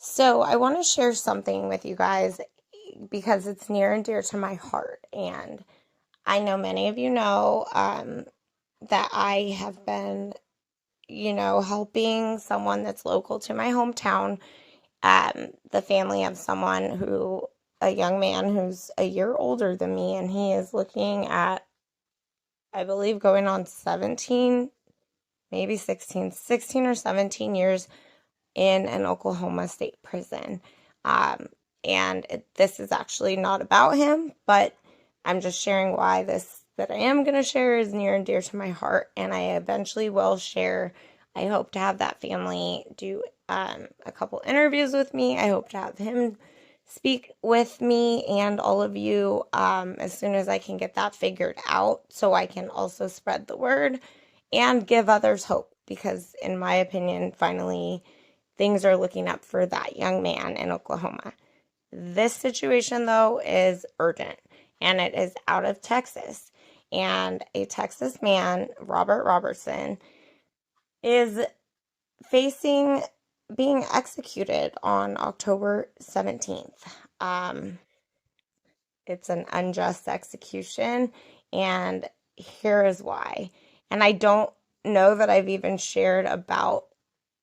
So, I want to share something with you guys because it's near and dear to my heart. And I know many of you know that I have been, helping someone that's local to my hometown, the family of someone a young man who's a year older than me, and he is looking at, I believe, going on 17, maybe 16 or 17 years in an Oklahoma state prison. Um, this is actually not about him, but I'm just sharing why this that I am going to share is near and dear to my heart, and I eventually will share. I hope to have that family do a couple interviews with me. I hope to have him speak with me and all of you as soon as I can get that figured out so I can also spread the word and give others hope because, in my opinion, finally things are looking up for that young man in Oklahoma. This situation, though, is urgent, and it is out of Texas. And a Texas man, Roberson, is facing being executed on October 17th. It's an unjust execution, and here is why. And I don't know that I've even shared about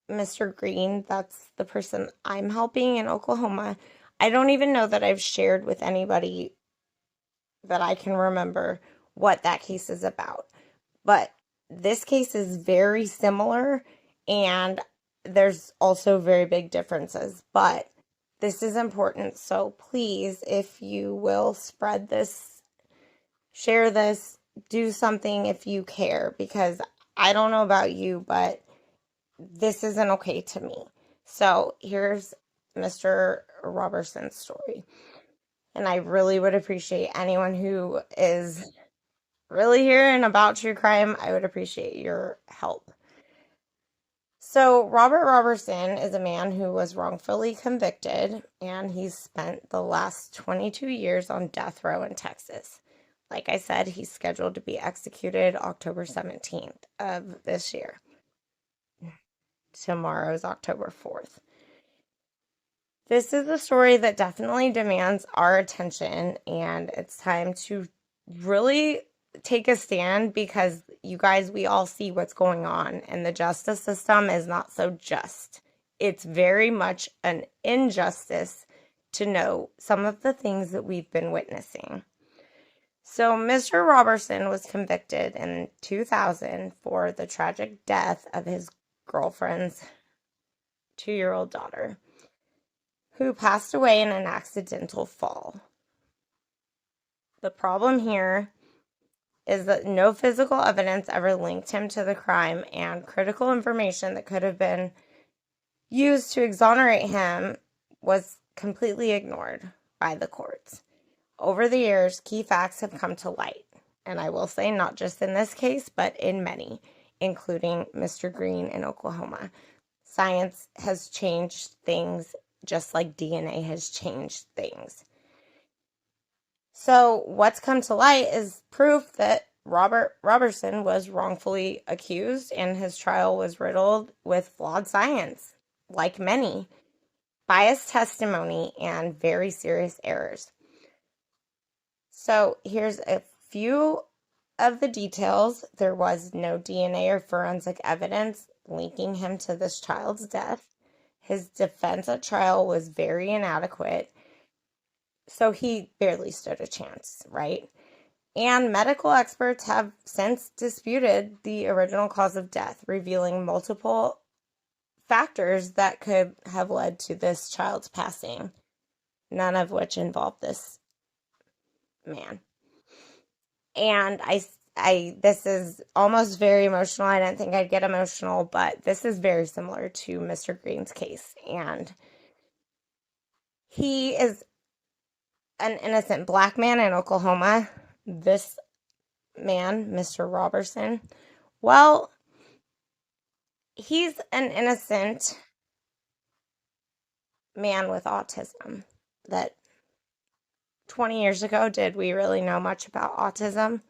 Mr. Green. That's the person I'm helping in Oklahoma. I don't even know that I've shared with anybody that I can remember what that case is about. But this case is very similar, and there's also very big differences. But this is important. So please, if you will spread this, share this, do something if you care, because I don't know about you, but this isn't okay to me. So here's Mr. Roberson's story. And I really would appreciate anyone who is really hearing about true crime. I would appreciate your help. So, Robert Roberson is a man who was wrongfully convicted, and he's spent the last 22 years on death row in Texas. Like I said, he's scheduled to be executed October 17th of this year. Tomorrow's October 4th. This is a story that definitely demands our attention, and it's time to really take a stand because you guys, we all see what's going on, and the justice system is not so just. It's very much an injustice to know some of the things that we've been witnessing. So, Mr. Roberson was convicted in 2000 for the tragic death of his girlfriend's 2-year-old daughter, who passed away in an accidental fall. The problem here is that no physical evidence ever linked him to the crime, and critical information that could have been used to exonerate him was completely ignored by the courts. Over the years, key facts have come to light, and I will say not just in this case, but in many, including Mr. Green in Oklahoma. Science has changed things just like DNA has changed things. So what's come to light is proof that Robert Roberson was wrongfully accused, and his trial was riddled with flawed science, like many, biased testimony, and very serious errors. So here's a few of the details. There was no DNA or forensic evidence linking him to this child's death. His defense at trial was very inadequate, so he barely stood a chance, right? And medical experts have since disputed the original cause of death, revealing multiple factors that could have led to this child's passing, none of which involved this man. And this is almost very emotional. I didn't think I'd get emotional, but this is very similar to Mr. Green's case. And he is an innocent black man in Oklahoma. This man, Mr. Roberson, well, he's an innocent man with autism. That 20 years ago, did we really know much about autism?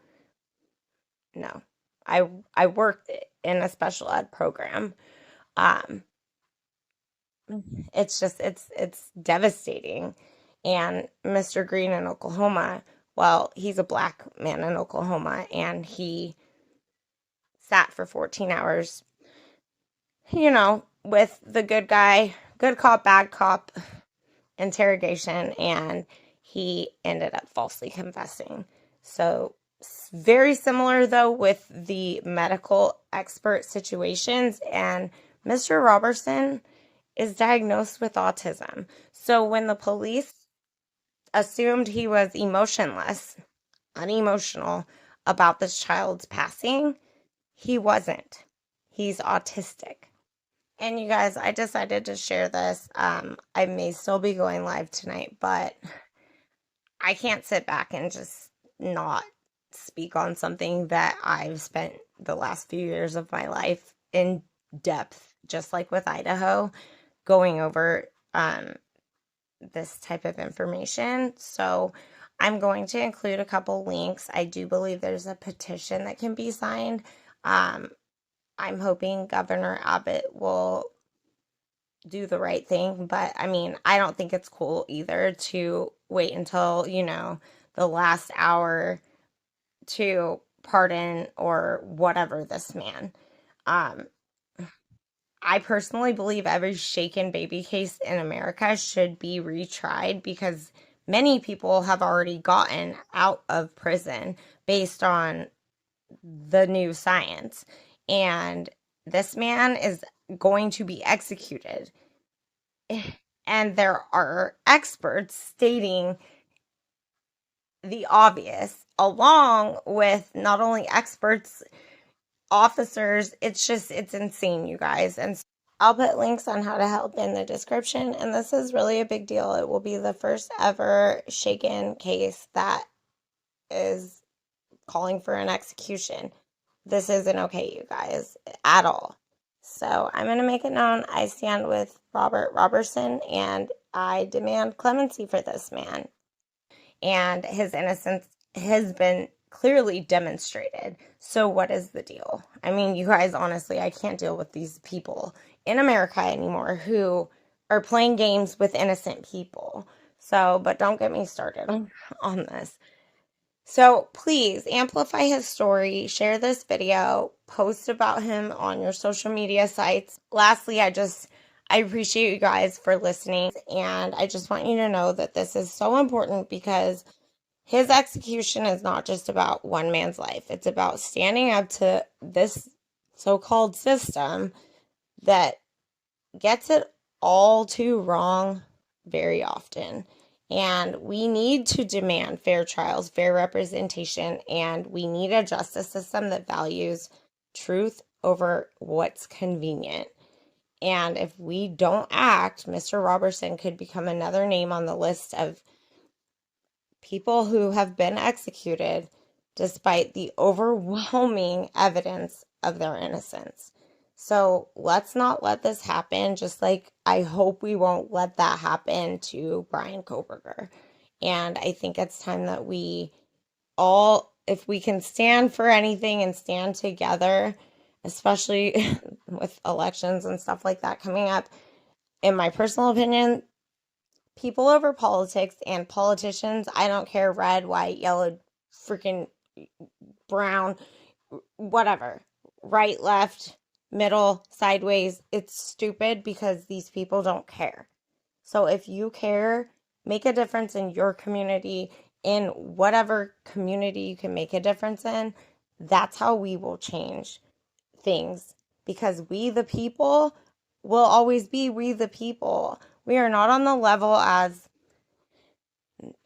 No. I worked in a special ed program. it's devastating. And Mr. Green in Oklahoma, well, he's a black man in Oklahoma, and he sat for 14 hours, with the good guy, good cop, bad cop interrogation, and he ended up falsely confessing. So, very similar though with the medical expert situations, and Mr. Roberson is diagnosed with autism. So, when the police assumed he was emotionless, unemotional about this child's passing, he wasn't. He's autistic. And you guys, I decided to share this. I may still be going live tonight, but I can't sit back and just not speak on something that I've spent the last few years of my life in depth, just like with Idaho, going over this type of information. So I'm going to include a couple links. I do believe there's a petition that can be signed. I'm hoping Governor Abbott will do the right thing, but I mean, I don't think it's cool either to wait until, the last hour to pardon or whatever this man. Um, I personally believe every shaken baby case in America should be retried because many people have already gotten out of prison based on the new science. And this man is going to be executed. And there are experts stating the obvious, along with not only experts, officers. It's insane, you guys. And so I'll put links on how to help in the description. And this is really a big deal. It will be the first ever shaken case that is calling for an execution. This isn't okay, you guys, at all. So I'm going to make it known I stand with Robert Roberson, and I demand clemency for this man. And his innocence has been clearly demonstrated. So what is the deal? I mean, you guys, honestly, I can't deal with these people in America anymore who are playing games with innocent people. So, but don't get me started on this. So please amplify his story, share this video, post about him on your social media sites. Lastly, I appreciate you guys for listening, and I just want you to know that this is so important because his execution is not just about one man's life. It's about standing up to this so-called system that gets it all too wrong very often. And we need to demand fair trials, fair representation, and we need a justice system that values truth over what's convenient. And if we don't act, Mr. Roberson could become another name on the list of people who have been executed despite the overwhelming evidence of their innocence. So let's not let this happen, just like I hope we won't let that happen to Brian Koberger. And I think it's time that we all, if we can stand for anything and stand together, especially with elections and stuff like that coming up, in my personal opinion, people over politics and politicians, I don't care, red, white, yellow, freaking brown, whatever, right, left, middle, sideways. It's stupid because these people don't care. So if you care, make a difference in your community, in whatever community you can make a difference in. That's how we will change things, because we the people will always be we the people. We are not on the level as,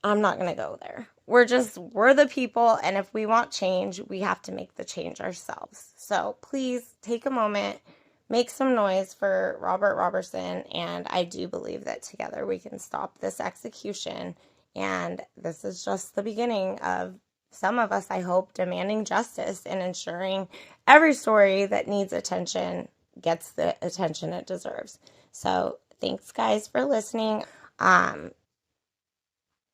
I'm not going to go there. We're the people, and if we want change, we have to make the change ourselves. So please take a moment, make some noise for Robert Roberson, and I do believe that together we can stop this execution. And this is just the beginning of some of us, I hope, demanding justice and ensuring every story that needs attention gets the attention it deserves. So thanks, guys, for listening.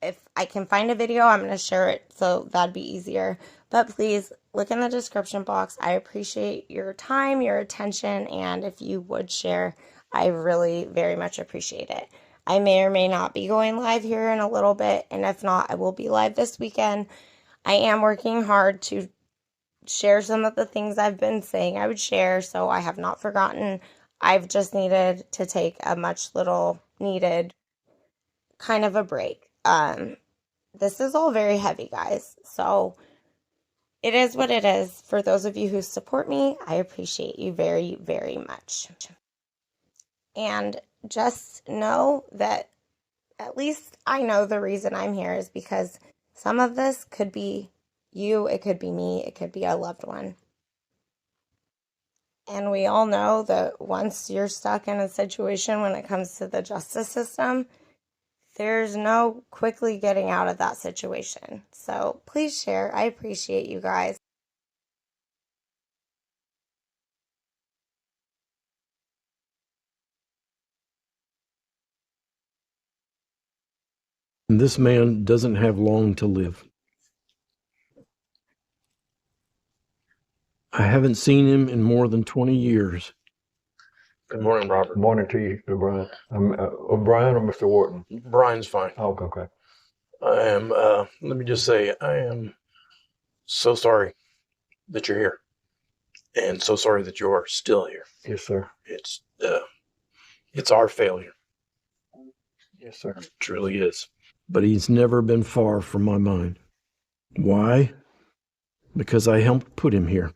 If I can find a video, I'm going to share it, so that'd be easier. But please look in the description box. I appreciate your time, your attention, and if you would share, I really very much appreciate it. I may or may not be going live here in a little bit, and if not, I will be live this weekend. I am working hard to share some of the things I've been saying I would share, so I have not forgotten. I've just needed to take a much little needed kind of a break. This is all very heavy, guys, so it is what it is. For those of you who support me, I appreciate you very, very much. And just know that at least I know the reason I'm here is because some of this could be you, it could be me, it could be a loved one. And we all know that once you're stuck in a situation when it comes to the justice system, there's no quickly getting out of that situation. So please share. I appreciate you guys. This man doesn't have long to live. I haven't seen him in more than 20 years. Good morning, Robert. Good morning to you, Brian. I'm Brian or Mr. Wharton? Brian's fine. Oh, okay. I am, let me just say, I am so sorry that you're here. And so sorry that you are still here. Yes, sir. It's our failure. Yes, sir. It truly is. But he's never been far from my mind. Why? Because I helped put him here,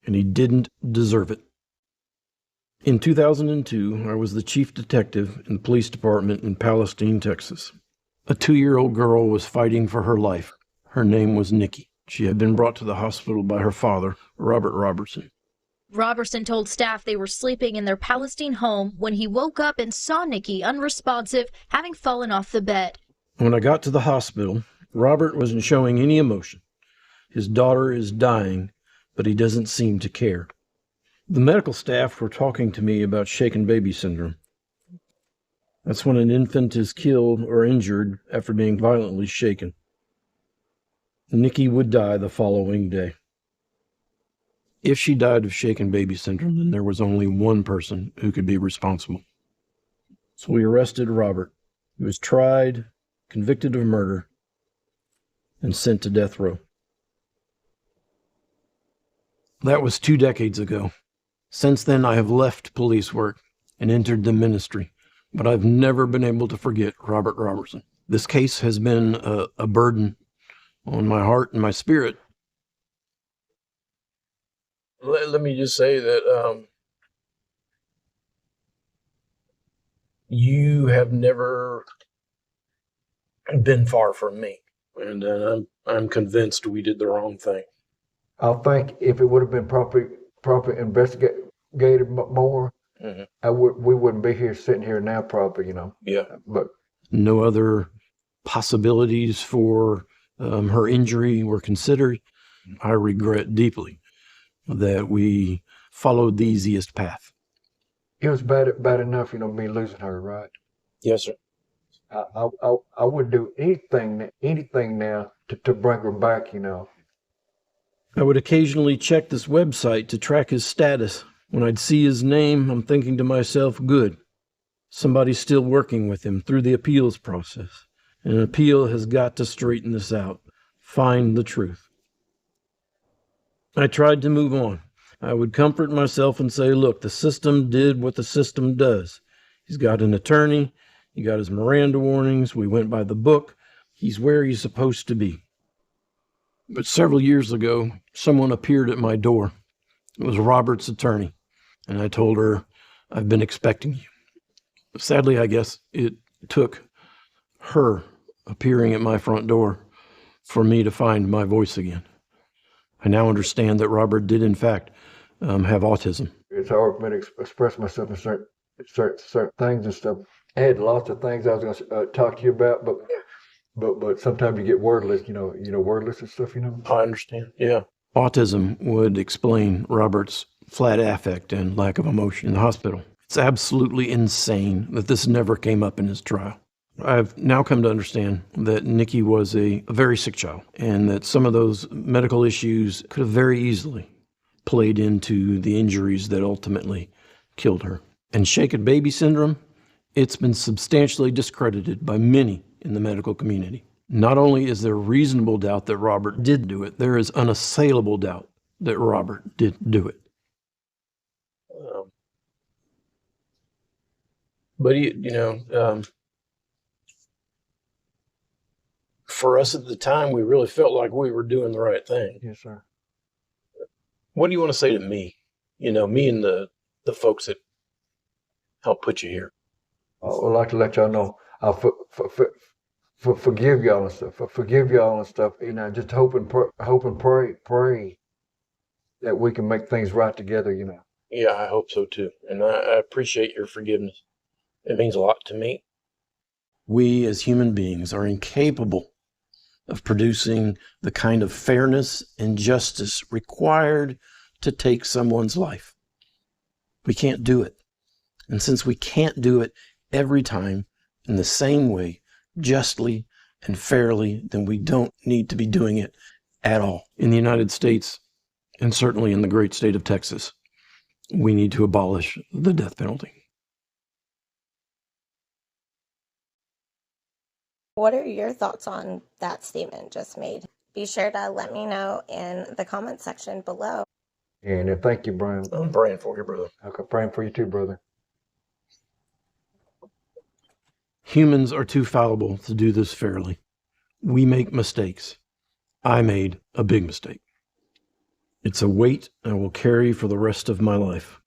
and he didn't deserve it. In 2002, I was the chief detective in the police department in Palestine, Texas. A 2-year-old girl was fighting for her life. Her name was Nikki. She had been brought to the hospital by her father, Robert Roberson. Roberson told staff they were sleeping in their Palestine home when he woke up and saw Nikki unresponsive, having fallen off the bed. When I got to the hospital, Robert wasn't showing any emotion. His daughter is dying, but he doesn't seem to care. The medical staff were talking to me about shaken baby syndrome. That's when an infant is killed or injured after being violently shaken. Nikki would die the following day. If she died of shaken baby syndrome, then there was only one person who could be responsible. So we arrested Robert. He was tried, convicted of murder, and sent to death row. That was 2 decades ago. Since then, I have left police work and entered the ministry, but I've never been able to forget Robert Roberson. This case has been a burden on my heart and my spirit. Let me just say that you have never been far from me, and I'm convinced we did the wrong thing. I think if it would have been properly investigated more, we wouldn't be here sitting here now, probably, Yeah. But no other possibilities for her injury were considered. I regret deeply that we followed the easiest path. it was bad enough, me losing her, right? Yes, sir. I would do anything now to bring her back, I would occasionally check this website to track his status. When I'd see his name, I'm thinking to myself, good. Somebody's still working with him through the appeals process. An appeal has got to straighten this out, find the truth. I tried to move on. I would comfort myself and say, look, the system did what the system does. He's got an attorney. He got his Miranda warnings. We went by the book. He's where he's supposed to be. But several years ago, someone appeared at my door. It was Robert's attorney. And I told her, I've been expecting you. Sadly, I guess it took her appearing at my front door for me to find my voice again. I now understand that Robert did, in fact, have autism. It's hard for me to express myself in certain things and stuff. I had lots of things I was going to talk to you about, but sometimes you get wordless, wordless and stuff, I understand, yeah. Autism would explain Robert's flat affect and lack of emotion in the hospital. It's absolutely insane that this never came up in his trial. I've now come to understand that Nikki was a very sick child, and that some of those medical issues could have very easily played into the injuries that ultimately killed her. And shaken baby syndrome, it's been substantially discredited by many in the medical community. Not only is there reasonable doubt that Robert did do it, there is unassailable doubt that Robert didn't do it. But, for us at the time, we really felt like we were doing the right thing. Yes, sir. What do you want to say to me? Me and the folks that helped put you here. I would like to let y'all know I forgive y'all and stuff. Forgive y'all and stuff. Just hope and pray that we can make things right together. Yeah, I hope so too. And I appreciate your forgiveness. It means a lot to me. We as human beings are incapable of producing the kind of fairness and justice required to take someone's life. We can't do it. And since we can't do it every time in the same way, justly and fairly, then we don't need to be doing it at all. In the United States, and certainly in the great state of Texas, we need to abolish the death penalty. What are your thoughts on that statement just made? Be sure to let me know in the comment section below. And thank you, Brian. I'm praying for you, brother. Okay, praying for you too, brother. Humans are too fallible to do this fairly. We make mistakes. I made a big mistake. It's a weight I will carry for the rest of my life.